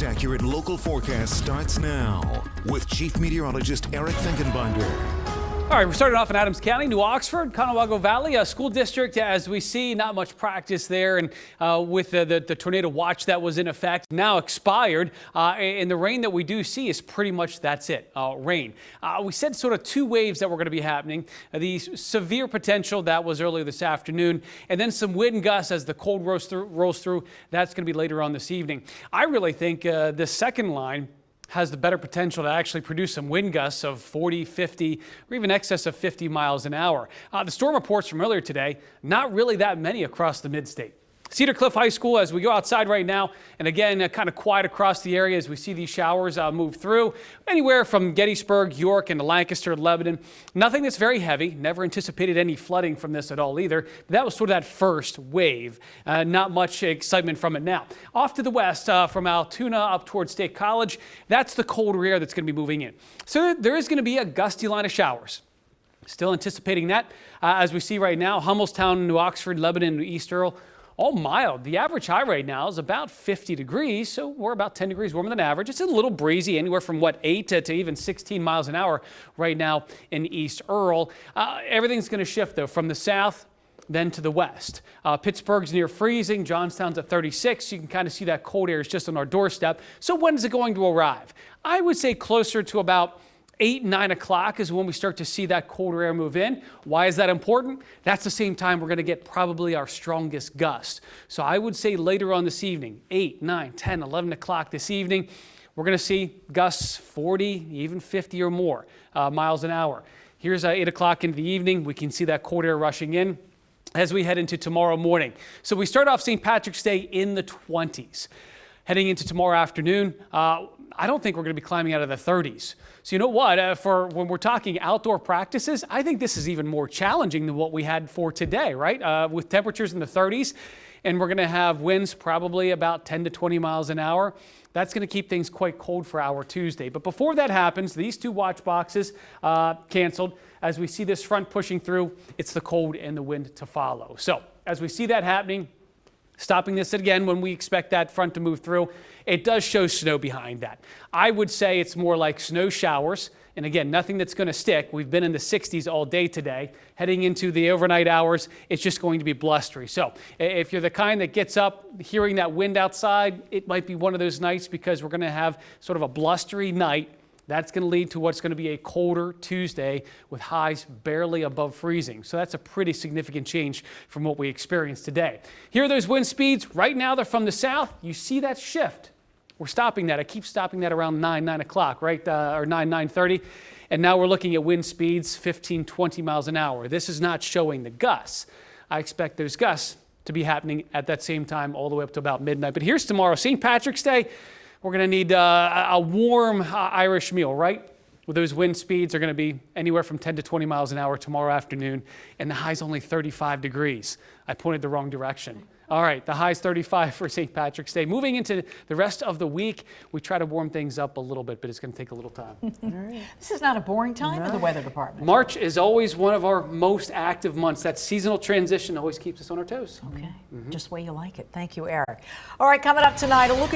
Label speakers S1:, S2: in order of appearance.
S1: most accurate local forecast starts now with Chief Meteorologist Eric Finkenbinder.
S2: All right, we're starting off in Adams County, New Oxford, Conewago Valley, a school district. As we see, not much practice there, and with the tornado watch that was in effect, now expired, and the rain that we do see is pretty much that's it, rain. We said sort of two waves that were going to be happening. The severe potential that was earlier this afternoon, and then some wind gusts as the cold rolls through. That's going to be later on this evening. I really think the second line has the better potential to actually produce some wind gusts of 40, 50, or even excess of 50 miles an hour. The storm reports from earlier today, not really that many across the mid-state. Cedar Cliff High School, as we go outside right now, and again, kind of quiet across the area as we see these showers move through. Anywhere from Gettysburg, York, and Lancaster, Lebanon. Nothing that's very heavy. Never anticipated any flooding from this at all either. But that was sort of that first wave. Not much excitement from it now. Off to the west, from Altoona up towards State College, that's the colder air that's going to be moving in. So there is going to be a gusty line of showers. Still anticipating that. As we see right now, Hummelstown, New Oxford, Lebanon, East Earl, all mild. The average high right now is about 50 degrees, so we're about 10 degrees warmer than average. It's a little breezy, anywhere from 8 to even 16 miles an hour right now in East Earl. Everything's going to shift though from the south then to the west. Pittsburgh's near freezing. Johnstown's at 36. You can kind of see that cold air is just on our doorstep. So when is it going to arrive? I would say closer to about 8, 9 o'clock is when we start to see that colder air move in. Why is that important? That's the same time we're going to get probably our strongest gust. So I would say later on this evening, 8, 9, 10, 11 o'clock this evening, we're going to see gusts 40, even 50 or more miles an hour. Here's 8 o'clock into the evening. We can see that cold air rushing in as we head into tomorrow morning. So we start off St. Patrick's Day in the 20s. Heading into tomorrow afternoon, I don't think we're going to be climbing out of the 30s. So you know what, for when we're talking outdoor practices, I think this is even more challenging than what we had for today, right? With temperatures in the 30s, and we're going to have winds probably about 10 to 20 miles an hour. That's going to keep things quite cold for our Tuesday. But before that happens, these two watch boxes canceled. As we see this front pushing through, it's the cold and the wind to follow. So as we see that happening, stopping this again when we expect that front to move through, it does show snow behind that. I would say it's more like snow showers. And again, nothing that's going to stick. We've been in the 60s all day today. Heading into the overnight hours, it's just going to be blustery. So if you're the kind that gets up hearing that wind outside, it might be one of those nights because we're going to have sort of a blustery night. That's going to lead to what's going to be a colder Tuesday with highs barely above freezing. So that's a pretty significant change from what we experienced today. Here are those wind speeds. Right now they're from the south. You see that shift. We're stopping that. I keep stopping that around 9 o'clock, right? Or 9:30. And now we're looking at wind speeds 15, 20 miles an hour. This is not showing the gusts. I expect those gusts to be happening at that same time all the way up to about midnight. But here's tomorrow, St. Patrick's Day. We're going to need a warm Irish meal, right? With those wind speeds are going to be anywhere from 10 to 20 miles an hour tomorrow afternoon, and the high's only 35 degrees. I pointed the wrong direction. All right, the high's 35 for St. Patrick's Day. Moving into the rest of the week, we try to warm things up a little bit, but it's going to take a little time.
S3: This is not a boring time in the weather department.
S2: March is always one of our most active months. That seasonal transition always keeps us on our toes.
S3: Okay, just the way you like it. Thank you, Eric. All right, coming up tonight, a look at